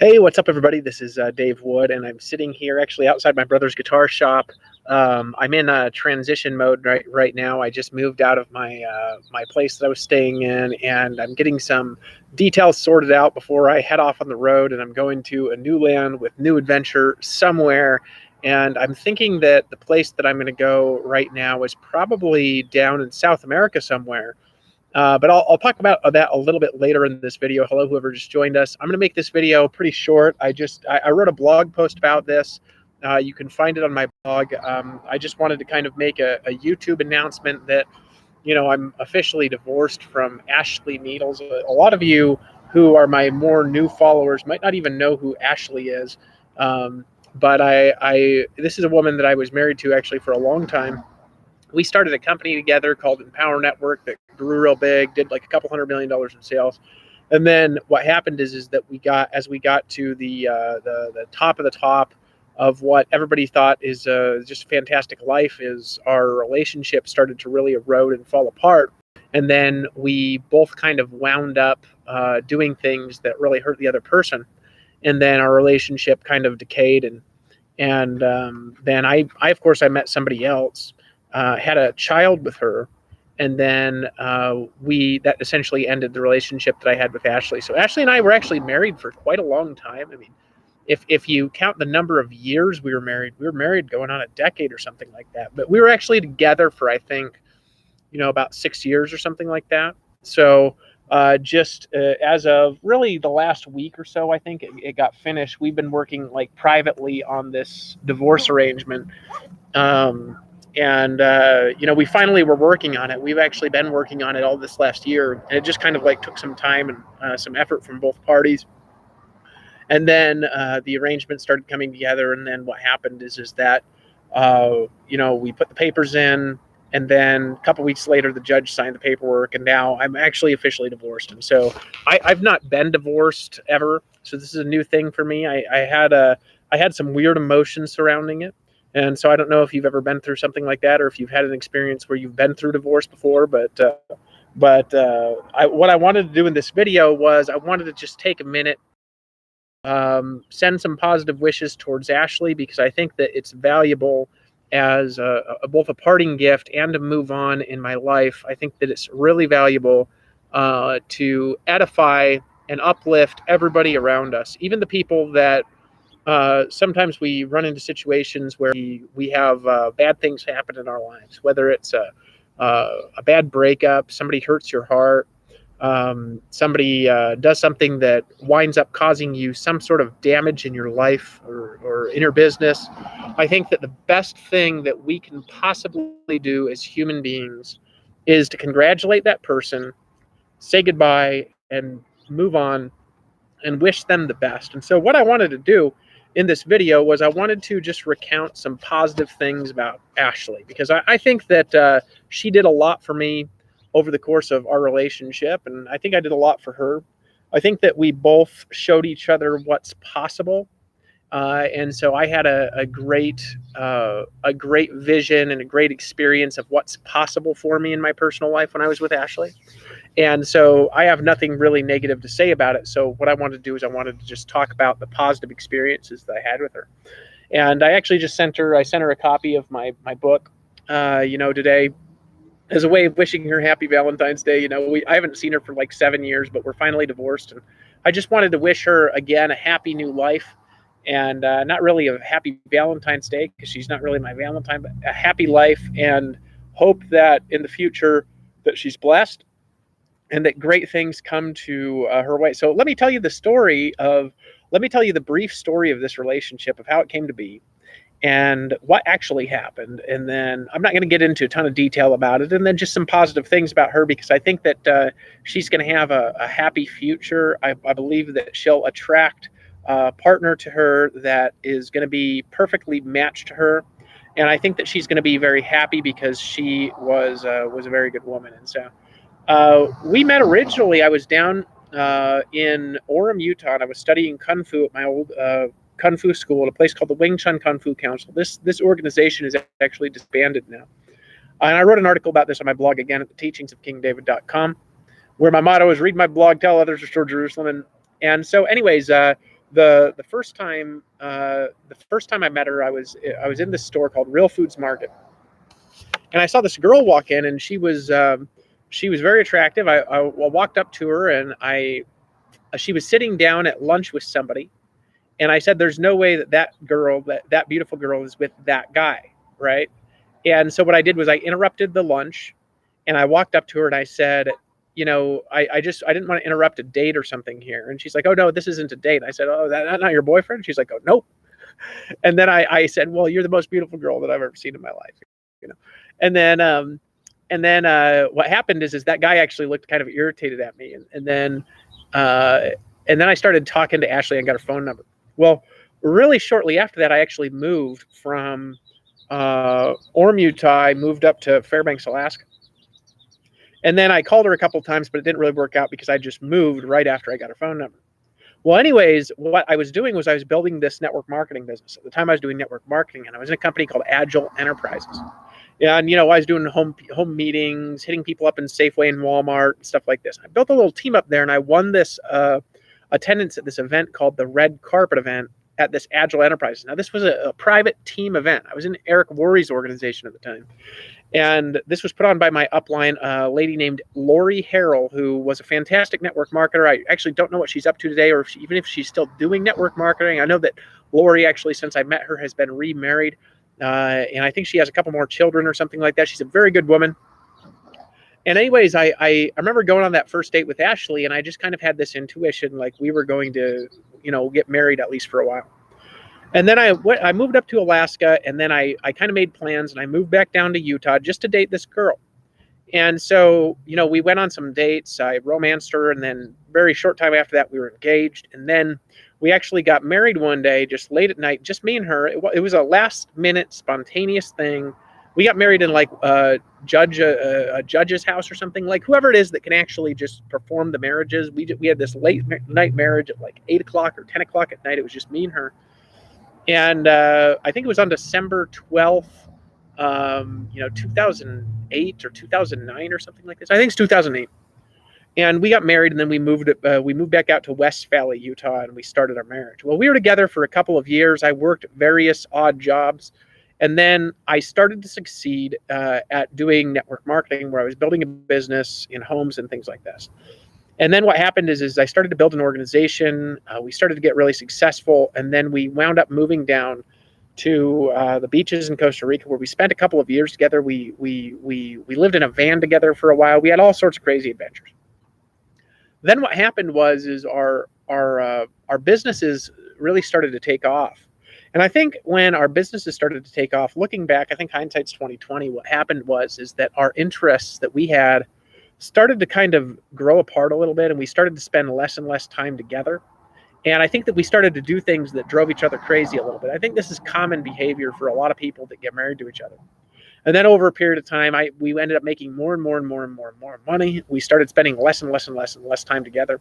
Hey, what's up, everybody? This is Dave Wood, and I'm sitting here actually outside my brother's guitar shop. I'm in transition mode right now. I just moved out of my place that I was staying in, and I'm getting some details sorted out before I head off on the road. And I'm going to a new land with new adventure somewhere. And I'm thinking that the place that I'm going to go right now is probably down in South America somewhere. But I'll talk about that a little bit later in this video. Hello, whoever just joined us. I'm going to make this video pretty short. I wrote a blog post about this. You can find it on my blog. I just wanted to kind of make a YouTube announcement that, I'm officially divorced from Ashley Needles. A lot of you who are my more new followers might not even know who Ashley is. But this is a woman that I was married to actually for a long time. We started a company together called Empower Network that grew real big, did like a couple $100 million in sales. And then what happened is that as we got to the top of the top of what everybody thought is just a fantastic life, is our relationship started to really erode and fall apart. And then we both kind of wound up doing things that really hurt the other person. And then our relationship kind of decayed. And then I of course, I met somebody else. Had a child with her, and then that essentially ended the relationship that I had with Ashley. So Ashley and I were actually married for quite a long time. I mean, if you count the number of years we were married going on a decade or something like that. But we were actually together for, I think, about 6 years or something like that. So as of really the last week or so, I think it got finished. We've been working like privately on this divorce arrangement. We finally were working on it. We've actually been working on it all this last year, and it just kind of like took some time and some effort from both parties. And then the arrangement started coming together, and then what happened is that we put the papers in, and then a couple weeks later the judge signed the paperwork, and now I'm actually officially divorced. And so I've not been divorced ever, so this is a new thing for me. I had some weird emotions surrounding it. And so I don't know if you've ever been through something like that, or if you've had an experience where you've been through divorce before. But what I wanted to do in this video was I wanted to just take a minute, send some positive wishes towards Ashley, because I think that it's valuable as both a parting gift and to move on in my life. I think that it's really valuable to edify and uplift everybody around us, even the people that sometimes we run into situations where we have bad things happen in our lives, whether it's a bad breakup, somebody hurts your heart, somebody does something that winds up causing you some sort of damage in your life or in your business. I think that the best thing that we can possibly do as human beings is to congratulate that person, say goodbye, and move on and wish them the best. And so what I wanted to do in this video was I wanted to just recount some positive things about Ashley, because I think that she did a lot for me over the course of our relationship, and I think I did a lot for her. I think that we both showed each other what's possible, and so I had a great vision and a great experience of what's possible for me in my personal life when I was with Ashley. And so I have nothing really negative to say about it. So what I wanted to do is I wanted to just talk about the positive experiences that I had with her. And I actually just sent her a copy of my book, today, as a way of wishing her happy Valentine's Day. I haven't seen her for like 7 years, but we're finally divorced. And I just wanted to wish her again a happy new life, and not really a happy Valentine's Day, because she's not really my Valentine, but a happy life, and hope that in the future that she's blessed and that great things come to her way. So let me tell you the brief story of this relationship, of how it came to be and what actually happened. And then I'm not going to get into a ton of detail about it, and then just some positive things about her, because I think that she's going to have a happy future. I believe that she'll attract a partner to her that is going to be perfectly matched to her. And I think that she's going to be very happy, because she was a very good woman. And so we met originally. I was down in Orem, Utah, and I was studying Kung Fu at my old Kung Fu school at a place called the Wing Chun Kung Fu Council. This organization is actually disbanded now. And I wrote an article about this on my blog, again, at theteachingsofkingdavid.com, where my motto is read my blog, tell others, restore Jerusalem. And so anyways, the first time I met her, I was in this store called Real Foods Market, and I saw this girl walk in, and she was very attractive. I walked up to her, and I she was sitting down at lunch with somebody, and I said, "There's no way that that beautiful girl is with that guy, right?" And so what I did was I interrupted the lunch, and I walked up to her and I said, "You know, I didn't want to interrupt a date or something here." And she's like, "Oh no, this isn't a date." I said, "Oh, that not your boyfriend?" She's like, "Oh nope." And then I said, "Well, you're the most beautiful girl that I've ever seen in my life," you know. And then what happened is that guy actually looked kind of irritated at me, uh, and then I started talking to Ashley and got her phone number. Well, really shortly after that, I actually moved from Orem, Utah. I moved up to Fairbanks, Alaska. And then I called her a couple times, but it didn't really work out because I just moved right after I got her phone number. Well, anyways, what I was doing was I was building this network marketing business. At the time, I was doing network marketing, and I was in a company called Agile Enterprises. And I was doing home meetings, hitting people up in Safeway and Walmart and stuff like this. I built a little team up there, and I won this attendance at this event called the Red Carpet event at this Agile Enterprises. Now, this was a private team event. I was in Eric Worre's organization at the time. And this was put on by my upline, a lady named Lori Harrell, who was a fantastic network marketer. I actually don't know what she's up to today, or even if she's still doing network marketing. I know that Lori, actually, since I met her, has been remarried. And I think she has a couple more children or something like that. She's a very good woman. And anyways, I remember going on that first date with Ashley, and I just kind of had this intuition, like we were going to, get married at least for a while. And then I moved up to Alaska, and then I kind of made plans, and I moved back down to Utah just to date this girl. And so, we went on some dates. I romanced her, and then very short time after that, we were engaged. And then we actually got married one day, just late at night, just me and her. It was a last-minute, spontaneous thing. We got married in like a judge's house or something, like whoever it is that can actually just perform the marriages. We had this late night marriage at like 8 o'clock or 10 o'clock at night. It was just me and her. And I think it was on December 12th, 2008 or 2009 or something like this. I think it's 2008. And we got married, and then we moved back out to West Valley, Utah, and we started our marriage. Well, we were together for a couple of years. I worked various odd jobs. And then I started to succeed at doing network marketing, where I was building a business in homes and things like this. And then what happened is I started to build an organization. We started to get really successful, and then we wound up moving down to the beaches in Costa Rica, where we spent a couple of years together. We lived in a van together for a while. We had all sorts of crazy adventures. Then what happened was our businesses really started to take off. And I think when our businesses started to take off, looking back, I think hindsight's 2020. What happened is that our interests that we had started to kind of grow apart a little bit, and we started to spend less and less time together. And I think that we started to do things that drove each other crazy a little bit. I think this is common behavior for a lot of people that get married to each other. And then over a period of time, we ended up making more and more money. We started spending less and less time together.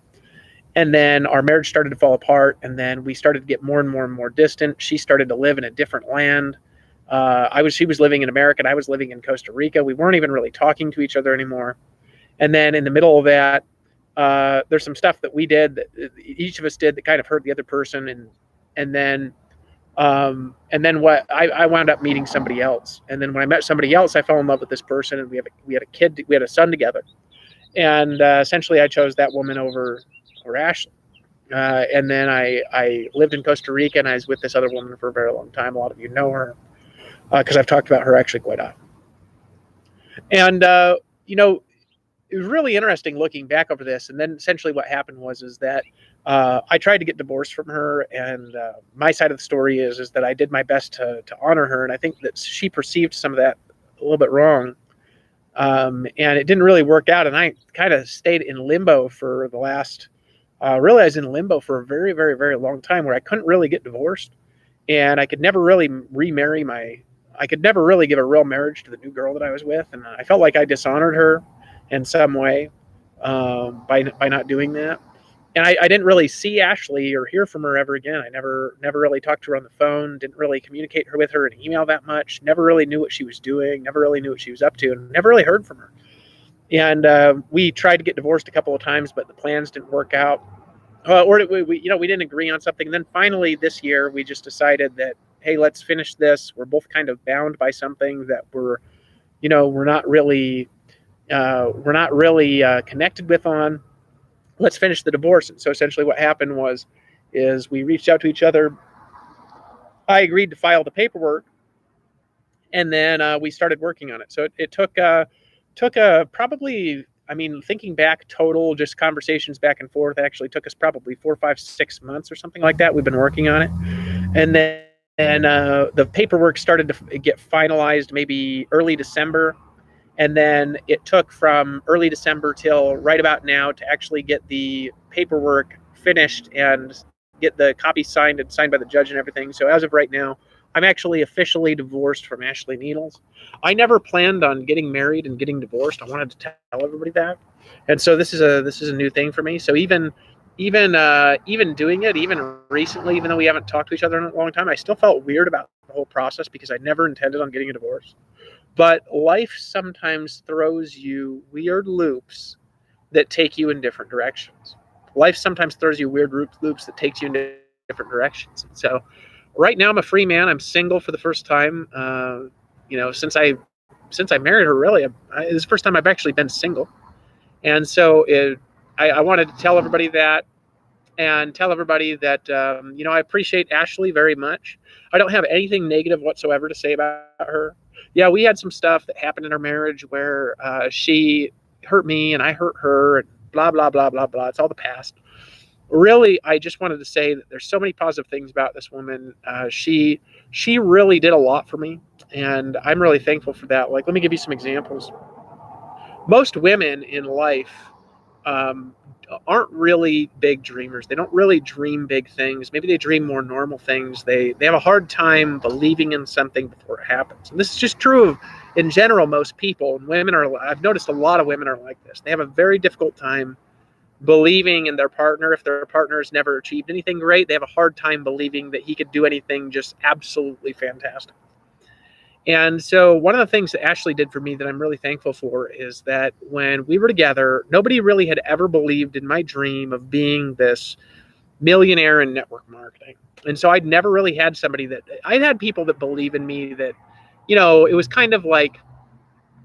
And then our marriage started to fall apart, and then we started to get more and more distant. She started to live in a different land. She was living in America, and I was living in Costa Rica. We weren't even really talking to each other anymore. And then in the middle of that, there's some stuff that we did, that each of us did, that kind of hurt the other person. And then what I wound up meeting somebody else. And then when I met somebody else, I fell in love with this person, and we had a son together. And essentially, I chose that woman over Ashley. And then I lived in Costa Rica, and I was with this other woman for a very long time. A lot of you know her because I've talked about her actually quite often. And it was really interesting looking back over this. And then essentially what happened was that I tried to get divorced from her, and my side of the story is that I did my best to honor her, and I think that she perceived some of that a little bit wrong. And it didn't really work out, and I kind of stayed in limbo for the last. Really, I was in limbo for a very, very, very long time, where I couldn't really get divorced, and I could never really remarry I could never really give a real marriage to the new girl that I was with, and I felt like I dishonored her in some way by not doing that. And I didn't really see Ashley or hear from her ever again. I never really talked to her on the phone, didn't really communicate with her in email that much, never really knew what she was doing, never really knew what she was up to, and never really heard from her. And we tried to get divorced a couple of times, but the plans didn't work out. or we didn't agree on something. And then finally this year, we just decided that, hey, let's finish this. We're both kind of bound by something that we're not really connected with on. Let's finish the divorce. And so essentially, what happened is we reached out to each other. I agreed to file the paperwork, and then we started working on it. So it took probably, I mean, thinking back, total just conversations back and forth actually took us probably 4, 5, 6 months or something like that. We've been working on it, and then the paperwork started to get finalized maybe early December, and then it took from early December till right about now to actually get the paperwork finished and get the copy signed and signed by the judge and everything. So as of right now, I'm actually officially divorced from Ashley Needles. I never planned on getting married and getting divorced. I wanted to tell everybody that, and so this is a new thing for me. So even doing it, even recently, even though we haven't talked to each other in a long time, I still felt weird about the whole process because I never intended on getting a divorce. But life sometimes throws you weird loops that take you in different directions. Life sometimes throws you weird loops that takes you in different directions. And so right now I'm a free man. I'm single for the first time. Since I married her, really, this is the first time I've actually been single. And so I wanted to tell everybody that, and tell everybody that I appreciate Ashley very much. I don't have anything negative whatsoever to say about her. Yeah, we had some stuff that happened in our marriage where she hurt me and I hurt her, and blah blah blah blah blah. It's all the past. Really, I just wanted to say that there's so many positive things about this woman. She really did a lot for me, and I'm really thankful for that. Like, let me give you some examples. Most women in life um, aren't really big dreamers. They don't really dream big things. Maybe they dream more normal things. They have a hard time believing in something before it happens. And this is just true of, in general, most people. And women are. I've noticed a lot of women are like this. They have a very difficult time believing in their partner. If their partner has never achieved anything great, they have a hard time believing that he could do anything just absolutely fantastic. And so one of the things that Ashley did for me that I'm really thankful for is that when we were together, nobody really had ever believed in my dream of being this millionaire in network marketing. And so I'd never really had somebody that I'd had people that believe in me that, it was kind of like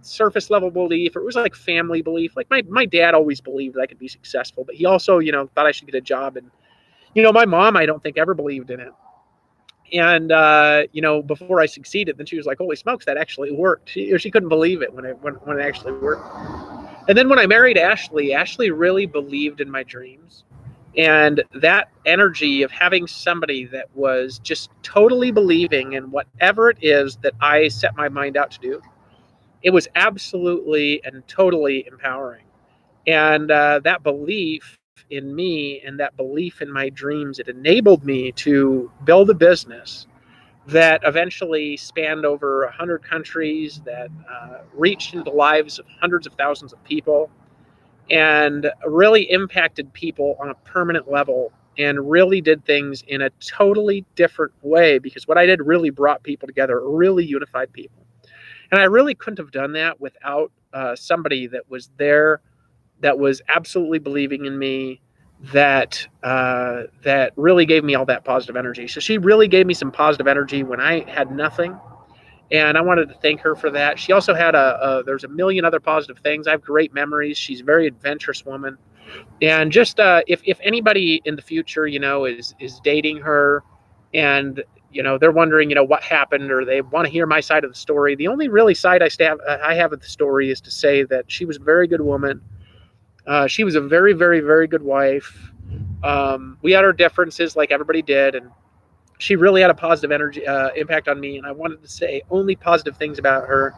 surface level belief, or it was like family belief. Like my dad always believed that I could be successful, but he also, thought I should get a job. And, my mom, I don't think ever believed in it. And before I succeeded, then she was like, "Holy smokes, that actually worked!" She couldn't believe it when it actually worked. And then when I married Ashley, Ashley really believed in my dreams, and that energy of having somebody that was just totally believing in whatever it is that I set my mind out to do, it was absolutely and totally empowering. And that belief in me and that belief in my dreams, it enabled me to build a business that eventually spanned over 100 countries, that reached into the lives of hundreds of thousands of people, and really impacted people on a permanent level, and really did things in a totally different way, because what I did really brought people together, really unified people. And I really couldn't have done that without somebody that was there, that was absolutely believing in me, that really gave me all that positive energy. So she really gave me some positive energy when I had nothing, and I wanted to thank her for that. She also had there's a million other positive things. I have great memories. She's a very adventurous woman, and just if anybody in the future, is dating her, and they're wondering, what happened, or they want to hear my side of the story. The only really side I have of the story is to say that she was a very good woman. She was a very, very, very good wife. We had our differences like everybody did, and she really had a positive energy impact on me, and I wanted to say only positive things about her.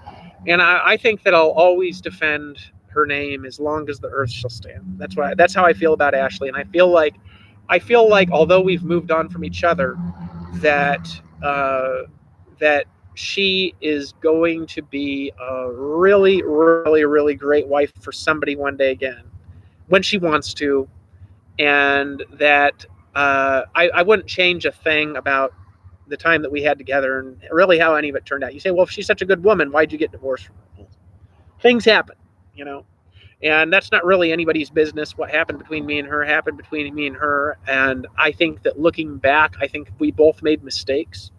And I think that I'll always defend her name as long as the earth shall stand. That's how I feel about Ashley, and I feel like although we've moved on from each other, that that she is going to be a really, really, really great wife for somebody one day again, when she wants to, and that I wouldn't change a thing about the time that we had together and really how any of it turned out. You say, well, if she's such a good woman, why'd you get divorced from her? Things happen, you know. And that's not really anybody's business. What happened between me and her happened between me and her. And I think that looking back, I think we both made mistakes.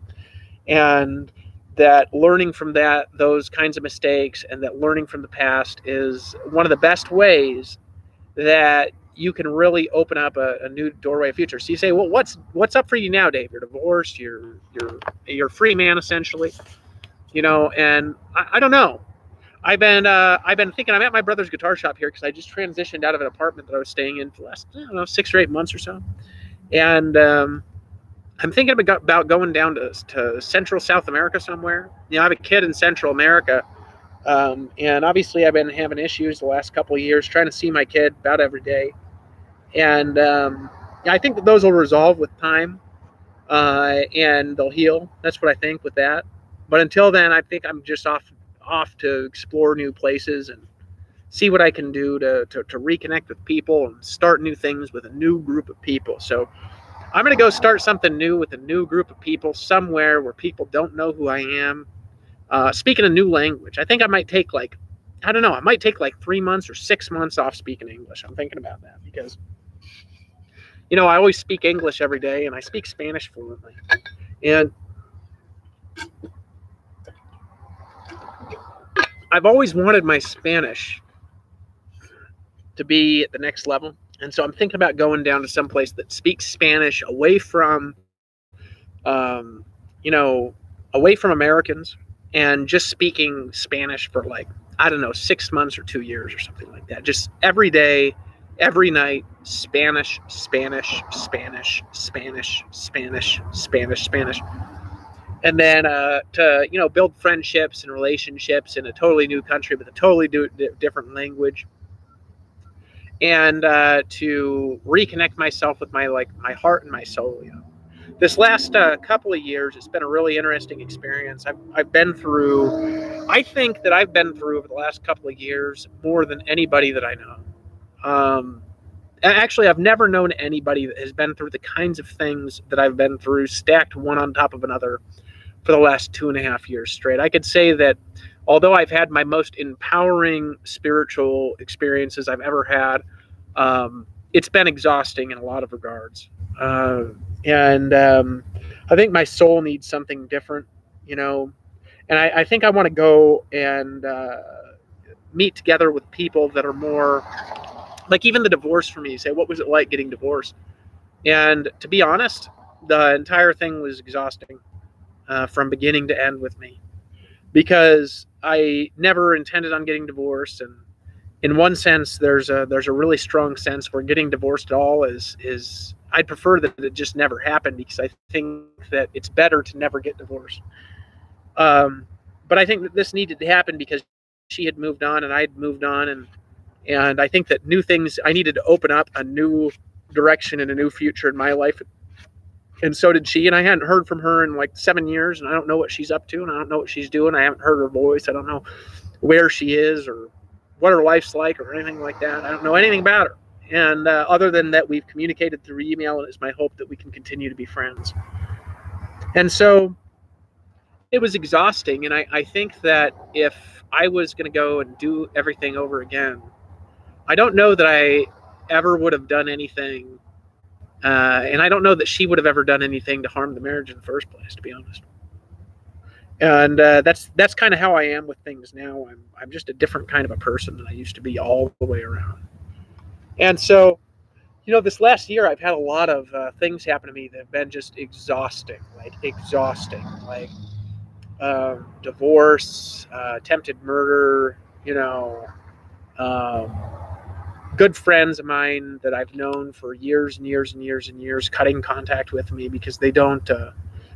And that learning from those kinds of mistakes, and that learning from the past is one of the best ways that you can really open up a new doorway of future. So you say, well, what's up for you now, Dave? You're divorced. You're a free man essentially, And I don't know. I've been thinking. I'm at my brother's guitar shop here because I just transitioned out of an apartment that I was staying in for the last, I don't know, 6 or 8 months or so, and I'm thinking about going down to Central South America somewhere. I have a kid in Central America, and obviously I've been having issues the last couple of years trying to see my kid about every day, and I think that those will resolve with time, and they'll heal. That's what I think with that. But until then, I think I'm just off to explore new places and see what I can do to reconnect with people and start new things with a new group of people. So I'm going to go start something new with a new group of people somewhere where people don't know who I am. Speaking a new language. I think I might take I don't know, I might take 3 months or 6 months off speaking English. I'm thinking about that because, I always speak English every day and I speak Spanish fluently. And I've always wanted my Spanish to be at the next level. And so I'm thinking about going down to some place that speaks Spanish away from, away from Americans, and just speaking Spanish for I don't know, 6 months or 2 years or something like that. Just every day, every night, Spanish, Spanish, Spanish, Spanish, Spanish, Spanish, Spanish. And then to, build friendships and relationships in a totally new country with a totally different language. And to reconnect myself with my heart and my soul. This last couple of years, it's been a really interesting experience. I've been through. I think that I've been through over the last couple of years more than anybody that I know. Actually, I've never known anybody that has been through the kinds of things that I've been through, stacked one on top of another, for the last 2.5 years straight. I could say that although I've had my most empowering spiritual experiences I've ever had, it's been exhausting in a lot of regards. And I think my soul needs something different, and I think I want to go and meet together with people that are more, even the divorce for me, say, what was it like getting divorced? And to be honest, the entire thing was exhausting from beginning to end with me, because I never intended on getting divorced. And in one sense, there's a really strong sense where getting divorced at all is I'd prefer that it just never happened, because I think that it's better to never get divorced. But I think that this needed to happen because she had moved on and I had moved on, and I think that new things, I needed to open up a new direction and a new future in my life. And so did she. And I hadn't heard from her in 7 years, and I don't know what she's up to, and I don't know what she's doing. I haven't heard her voice. I don't know where she is or what her life's like or anything like that. I don't know anything about her. And other than that, we've communicated through email, and it's my hope that we can continue to be friends. And so it was exhausting. And I think that if I was going to go and do everything over again, I don't know that I ever would have done anything. And I don't know that she would have ever done anything to harm the marriage in the first place, to be honest. And that's kind of how I am with things now. I'm just a different kind of a person than I used to be all the way around. And so, this last year I've had a lot of things happen to me that have been just exhausting, divorce, attempted murder, good friends of mine that I've known for years and years and years and years cutting contact with me because they don't,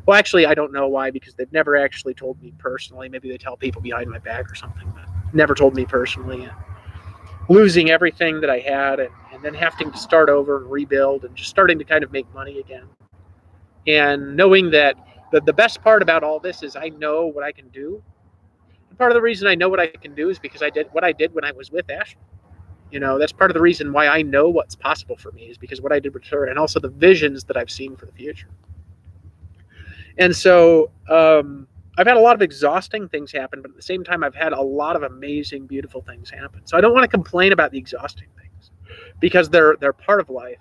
well, actually, I don't know why, because they've never actually told me personally. Maybe they tell people behind my back or something, but never told me personally. And losing everything that I had, and then having to start over and rebuild, and just starting to kind of make money again. And knowing that the best part about all this is I know what I can do. And part of the reason I know what I can do is because I did what I did when I was with Ashley. That's part of the reason why I know what's possible for me, is because what I did with her, and also the visions that I've seen for the future. And so I've had a lot of exhausting things happen, but at the same time, I've had a lot of amazing, beautiful things happen. So I don't want to complain about the exhausting things because they're part of life.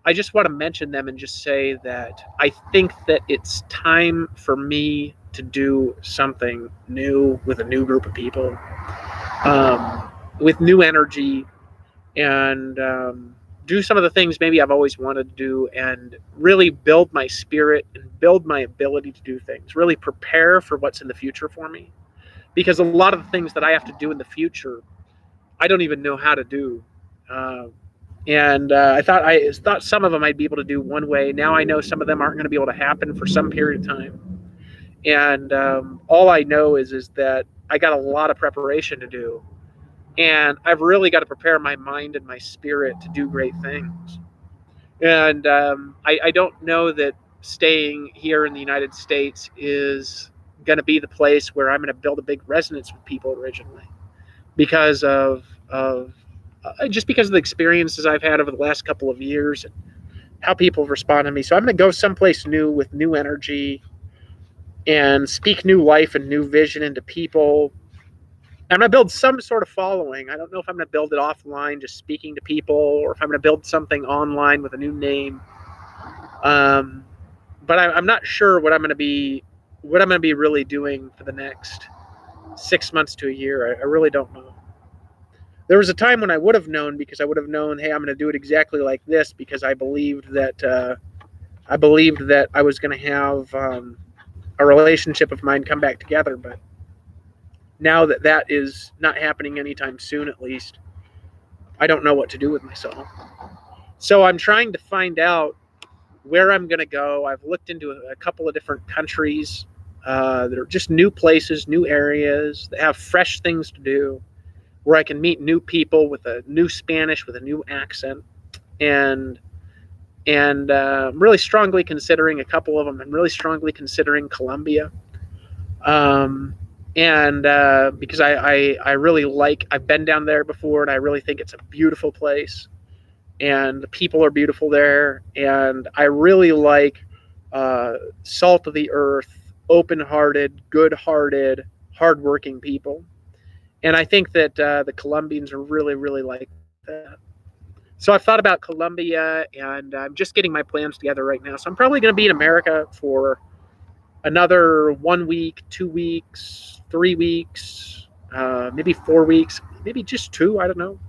I just want to mention them and just say that I think that it's time for me to do something new with a new group of people, with new energy, and do some of the things maybe I've always wanted to do, and really build my spirit and build my ability to do things, really prepare for what's in the future for me. Because a lot of the things that I have to do in the future, I don't even know how to do. Uh, and I thought some of them I'd be able to do one way. Now I know some of them aren't going to be able to happen for some period of time. And all I know is that I got a lot of preparation to do, and I've really got to prepare my mind and my spirit to do great things. And I don't know that staying here in the United States is going to be the place where I'm going to build a big resonance with people originally, because of just because of the experiences I've had over the last couple of years and how people have responded to me. So I'm going to go someplace new with new energy and speak new life and new vision into people. I'm going to build some sort of following. I don't know if I'm going to build it offline, just speaking to people, or if I'm going to build something online with a new name. But I'm not sure what I'm going to be really doing for the next 6 months to a year. I really don't know. There was a time when I would have known, because I would have known, hey, I'm going to do it exactly like this, because I believed that I was going to have a relationship of mine come back together. But now that that is not happening anytime soon, at least, I don't know what to do with myself. So I'm trying to find out where I'm going to go. I've looked into a couple of different countries that are just new places, new areas that have fresh things to do, where I can meet new people with a new Spanish, with a new accent, and I'm really strongly considering a couple of them. I'm really strongly considering Colombia, and because I really like, I've been down there before, and I really think it's a beautiful place, and the people are beautiful there, and I really like salt of the earth, open-hearted, good-hearted, hardworking people. And I think that the Colombians are really, really like that. So I've thought about Colombia, and I'm just getting my plans together right now. So I'm probably going to be in America for another 1 week, 2 weeks, 3 weeks, maybe 4 weeks, maybe just two. I don't know.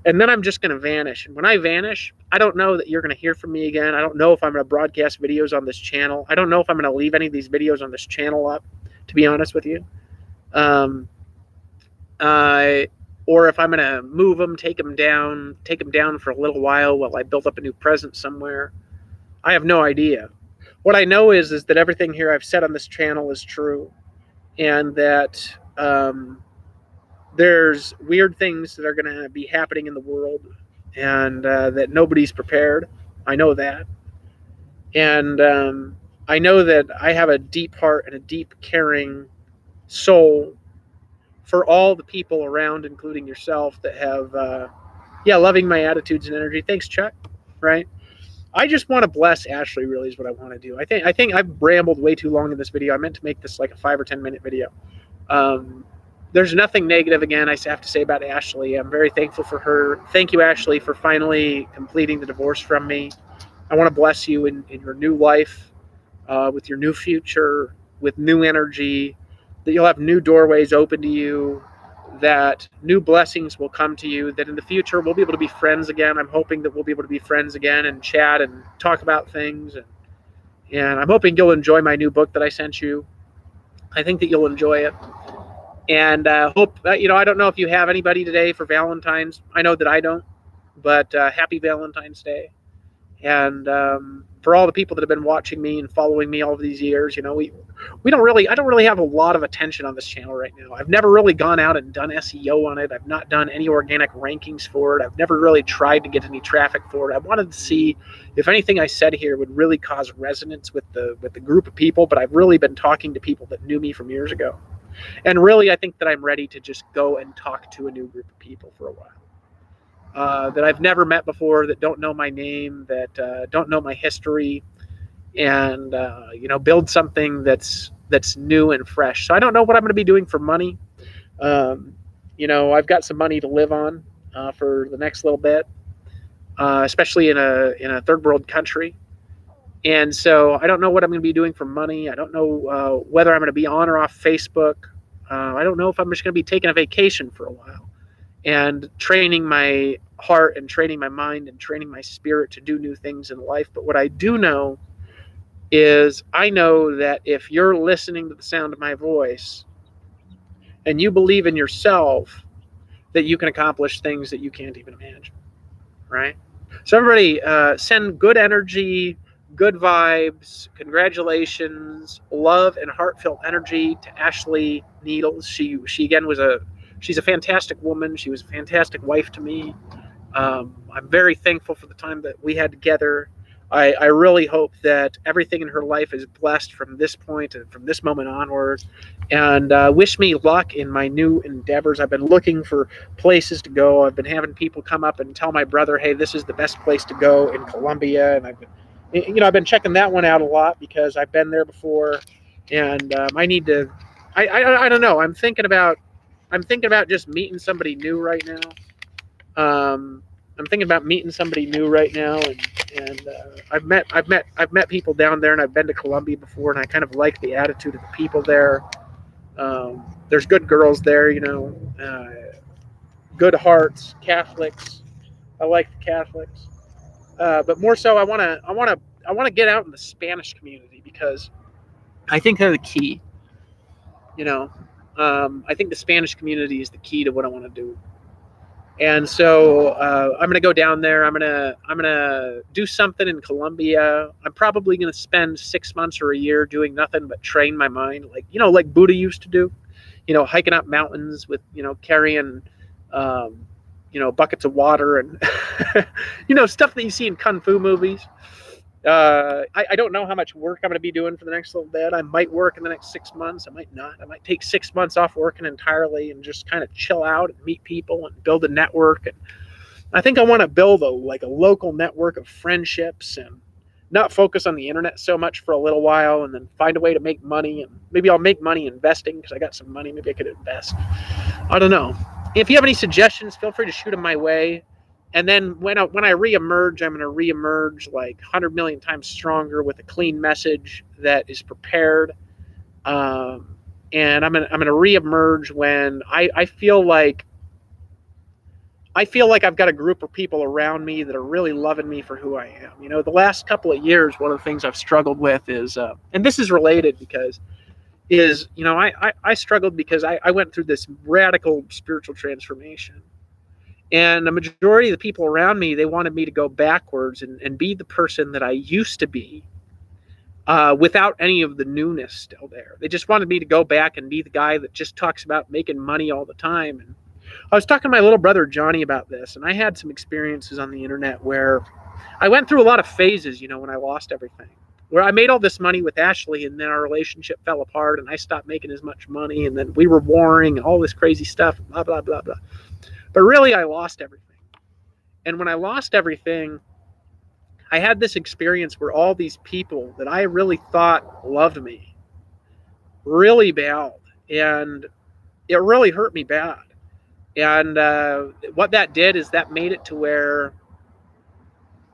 And then I'm just going to vanish. And when I vanish, I don't know that you're going to hear from me again. I don't know if I'm going to broadcast videos on this channel. I don't know if I'm going to leave any of these videos on this channel up, to be honest with you. Or if I'm going to move them, take them down for a little while I build up a new presence somewhere. I have no idea. What I know is that everything here I've said on this channel is true, and that there's weird things that are going to be happening in the world, and that nobody's prepared. I know that. And I know that I have a deep heart and a deep caring soul for all the people around, including yourself, that have, loving my attitudes and energy. Thanks, Chuck. Right? I just want to bless Ashley, really, is what I want to do. I think I've rambled way too long in this video. I meant to make this like a 5 or 10 minute video. There's nothing negative, again, I have to say about Ashley. I'm very thankful for her. Thank you, Ashley, for finally completing the divorce from me. I want to bless you in your new life, with your new future, with new energy, that you'll have new doorways open to you, that new blessings will come to you, that in the future we'll be able to be friends again. I'm hoping that we'll be able to be friends again and chat and talk about things. And I'm hoping you'll enjoy my new book that I sent you. I think that you'll enjoy it. And hope, I don't know if you have anybody today for Valentine's. I know that I don't, but happy Valentine's Day. And for all the people that have been watching me and following me all of these years, I don't really have a lot of attention on this channel right now. I've never really gone out and done SEO on it. I've not done any organic rankings for it. I've never really tried to get any traffic for it. I wanted to see if anything I said here would really cause resonance with the group of people, but I've really been talking to people that knew me from years ago. And really, I think that I'm ready to just go and talk to a new group of people for a while. That I've never met before, that don't know my name, that don't know my history, and build something that's new and fresh. So I don't know what I'm going to be doing for money. Um, I've got some money to live on for the next little bit, especially in a third world country. And so I don't know what I'm going to be doing for money. I don't know whether I'm going to be on or off Facebook. I don't know if I'm just going to be taking a vacation for a while and training my heart and training my mind and training my spirit to do new things in life. But what I do know is I know that if you're listening to the sound of my voice and you believe in yourself, that you can accomplish things that you can't even imagine, right? So everybody, send good energy, good vibes, congratulations, love, and heartfelt energy to Ashley Needles. She again she's a fantastic woman. She was a fantastic wife to me. I'm very thankful for the time that we had together. I really hope that everything in her life is blessed from this point and from this moment onward. And wish me luck in my new endeavors. I've been looking for places to go. I've been having people come up and tell my brother, "Hey, this is the best place to go in Colombia." And I've been checking that one out a lot because I've been there before, and I need to. I don't know. I'm thinking about just meeting somebody new right now. I'm thinking about meeting somebody new right now, and I've met people down there, and I've been to Colombia before, and I kind of like the attitude of the people there. There's good girls there, good hearts, Catholics. I like the Catholics, but more so, I want to get out in the Spanish community because I think they're the key. You know, I think the Spanish community is the key to what I want to do. And so I'm gonna go down there. I'm gonna do something in Colombia. I'm probably gonna spend 6 months or a year doing nothing but train my mind, like Buddha used to do. Hiking up mountains with carrying buckets of water and stuff that you see in kung fu movies. I don't know how much work I'm going to be doing for the next little bit. I might work in the next 6 months. I might not. I might take 6 months off working entirely and just kind of chill out and meet people and build a network. And I think I want to build a local network of friendships and not focus on the internet so much for a little while, and then find a way to make money. And maybe I'll make money investing because I got some money. Maybe I could invest. I don't know. If you have any suggestions, feel free to shoot them my way. And then when I reemerge, I'm going to reemerge like 100 million times stronger with a clean message that is prepared. And I'm going to reemerge when I feel like I've got a group of people around me that are really loving me for who I am. The last couple of years, one of the things I've struggled with is, and this is related because I struggled because I went through this radical spiritual transformation. And the majority of the people around me, they wanted me to go backwards and be the person that I used to be without any of the newness still there. They just wanted me to go back and be the guy that just talks about making money all the time. And I was talking to my little brother, Johnny, about this, and I had some experiences on the internet where I went through a lot of phases, when I lost everything. Where I made all this money with Ashley, and then our relationship fell apart, and I stopped making as much money, and then we were warring and all this crazy stuff, blah, blah, blah, blah. But really, I lost everything. And when I lost everything, I had this experience where all these people that I really thought loved me really bailed. And it really hurt me bad. And what that did is that made it to where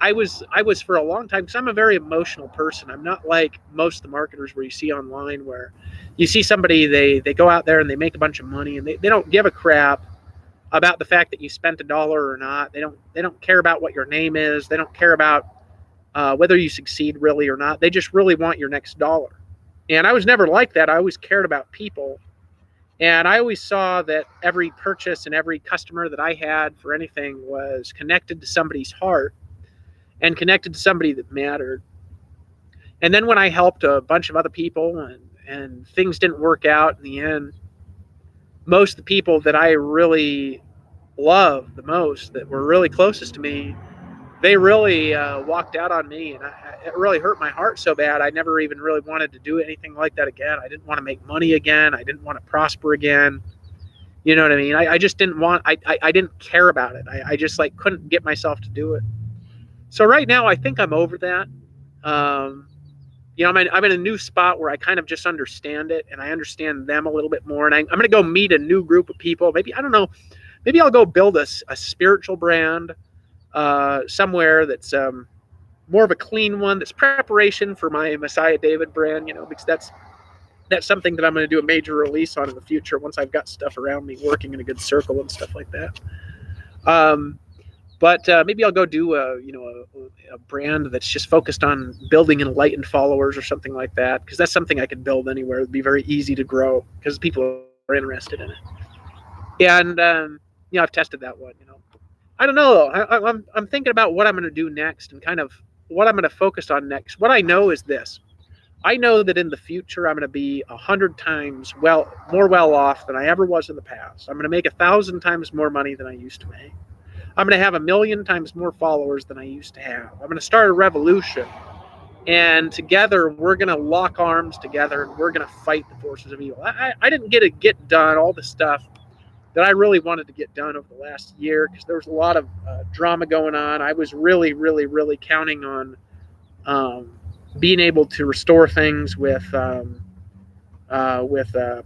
I was for a long time, because I'm a very emotional person. I'm not like most of the marketers where you see online where you see somebody, they go out there and they make a bunch of money and they don't give a crap about the fact that you spent $1 or not. They don't care about what your name is. They don't care about whether you succeed really or not. They just really want your next dollar. And I was never like that. I always cared about people. And I always saw that every purchase and every customer that I had for anything was connected to somebody's heart and connected to somebody that mattered. And then when I helped a bunch of other people and things didn't work out in the end, most of the people that I really loved the most, that were really closest to me, they really walked out on me, and it really hurt my heart so bad. I never even really wanted to do anything like that again. I didn't want to make money again. I didn't want to prosper again. You know what I mean? I just didn't want. I didn't care about it. I just couldn't get myself to do it. So right now, I think I'm over that. I'm in a new spot where I kind of just understand it, and I understand them a little bit more. And I'm going to go meet a new group of people. Maybe, I don't know, maybe I'll go build a spiritual brand somewhere that's more of a clean one, that's preparation for my Messiah David brand, because that's something that I'm going to do a major release on in the future once I've got stuff around me working in a good circle and stuff like that. But maybe I'll go do a brand that's just focused on building enlightened followers or something like that, because that's something I could build anywhere. It'd be very easy to grow because people are interested in it. And I've tested that one. I don't know. I'm thinking about what I'm going to do next and kind of what I'm going to focus on next. What I know is this: I know that in the future I'm going to be 100 times more well off than I ever was in the past. I'm going to make 1,000 times more money than I used to make. I'm going to have 1,000,000 times more followers than I used to have. I'm going to start a revolution, and together we're going to lock arms together and we're going to fight the forces of evil. I didn't get done all the stuff that I really wanted to get done over the last year because there was a lot of drama going on. I was really, really, really counting on being able to restore things with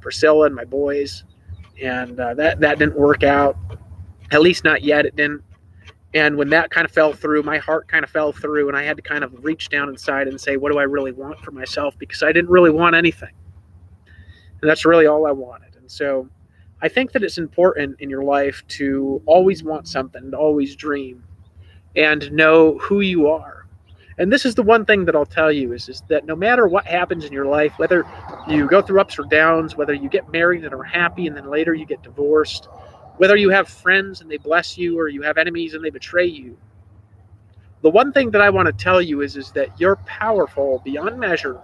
Priscilla and my boys, and that didn't work out. At least not yet. It didn't. And when that kind of fell through, my heart kind of fell through, and I had to kind of reach down inside and say, what do I really want for myself? Because I didn't really want anything. And that's really all I wanted. And so I think that it's important in your life to always want something, to always dream, and know who you are. And this is the one thing that I'll tell you is that no matter what happens in your life, whether you go through ups or downs, whether you get married and are happy and then later you get divorced, whether you have friends and they bless you or you have enemies and they betray you, the one thing that I want to tell you is that you're powerful beyond measure,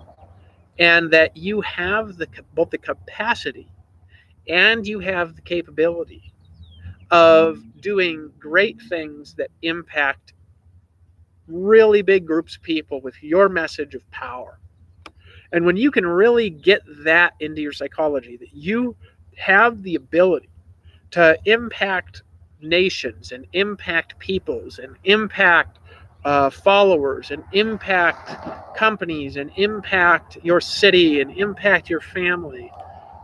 and that you have both the capacity and you have the capability of doing great things that impact really big groups of people with your message of power. And when you can really get that into your psychology, that you have the ability to impact nations and impact peoples and impact followers and impact companies and impact your city and impact your family,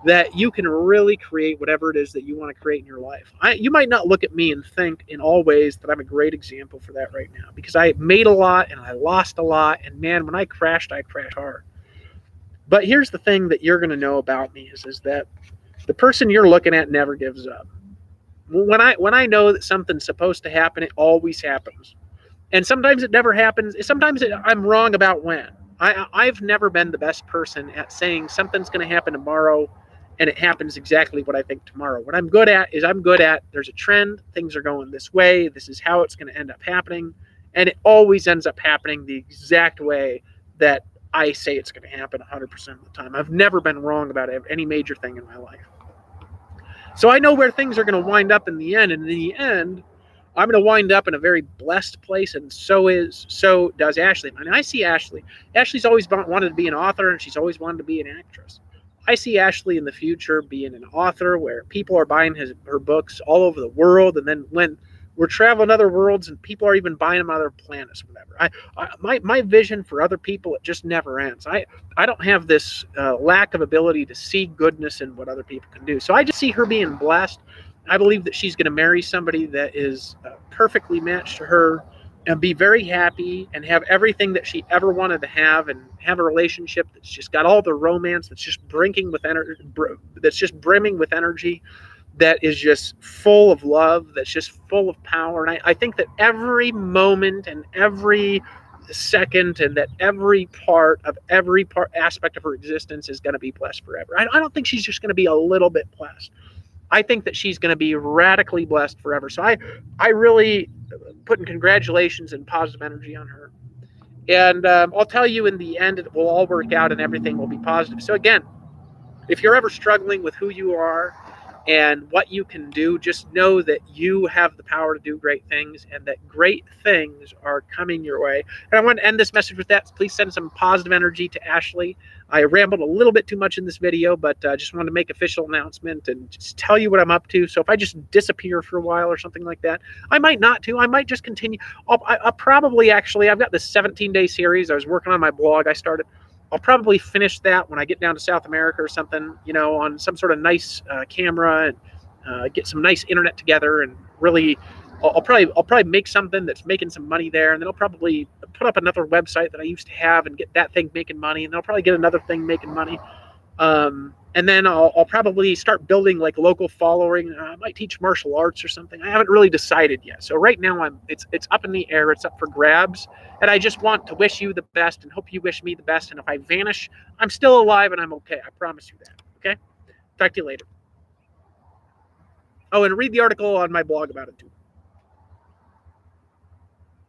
that you can really create whatever it is that you want to create in your life. You might not look at me and think in all ways that I'm a great example for that right now, because I made a lot and I lost a lot, and man, when I crashed hard. But here's the thing that you're going to know about me is that the person you're looking at never gives up. When I know that something's supposed to happen, it always happens. And sometimes it never happens. Sometimes I'm wrong about when. I've never been the best person at saying something's going to happen tomorrow and it happens exactly what I think tomorrow. What I'm good at is there's a trend, things are going this way, this is how it's going to end up happening, and it always ends up happening the exact way that I say it's going to happen 100% of the time. I've never been wrong about any major thing in my life. So I know where things are going to wind up in the end, and in the end, I'm going to wind up in a very blessed place, and so does Ashley. I mean, I see Ashley. Ashley's always wanted to be an author, and she's always wanted to be an actress. I see Ashley in the future being an author where people are buying her books all over the world, and then when we're traveling other worlds and people are even buying them on other planets, whatever. My vision for other people, it just never ends. I don't have this lack of ability to see goodness in what other people can do. So I just see her being blessed. I believe that she's going to marry somebody that is perfectly matched to her and be very happy and have everything that she ever wanted to have, and have a relationship that's just got all the romance, that's just brimming with energy, that is just full of love, that's just full of power. And I think that every moment and every second and that every aspect of her existence is going to be blessed forever. I don't think she's just going to be a little bit blessed. I think that she's going to be radically blessed forever. So I really put in congratulations and positive energy on her. And I'll tell you, in the end, it will all work out and everything will be positive. So again, if you're ever struggling with who you are and what you can do, just know that you have the power to do great things, and that great things are coming your way. And I want to end this message with that. Please send some positive energy to Ashley. I rambled a little bit too much in this video, but I just wanted to make an official announcement and just tell you what I'm up to. So if I just disappear for a while or something like that, I might not to. I might just continue. I'll probably, actually, I've got this 17-day series. I was working on my blog. I started. I'll probably finish that when I get down to South America or something, you know, on some sort of nice camera, and get some nice internet together, and really, I'll probably make something that's making some money there, and then I'll probably put up another website that I used to have and get that thing making money, and then I'll probably get another thing making money. And then I'll probably start building like local following. I might teach martial arts or something. I haven't really decided yet. So right now it's up in the air. It's up for grabs. And I just want to wish you the best and hope you wish me the best. And if I vanish, I'm still alive and I'm okay. I promise you that. Okay. Talk to you later. Oh, and read the article on my blog about it too.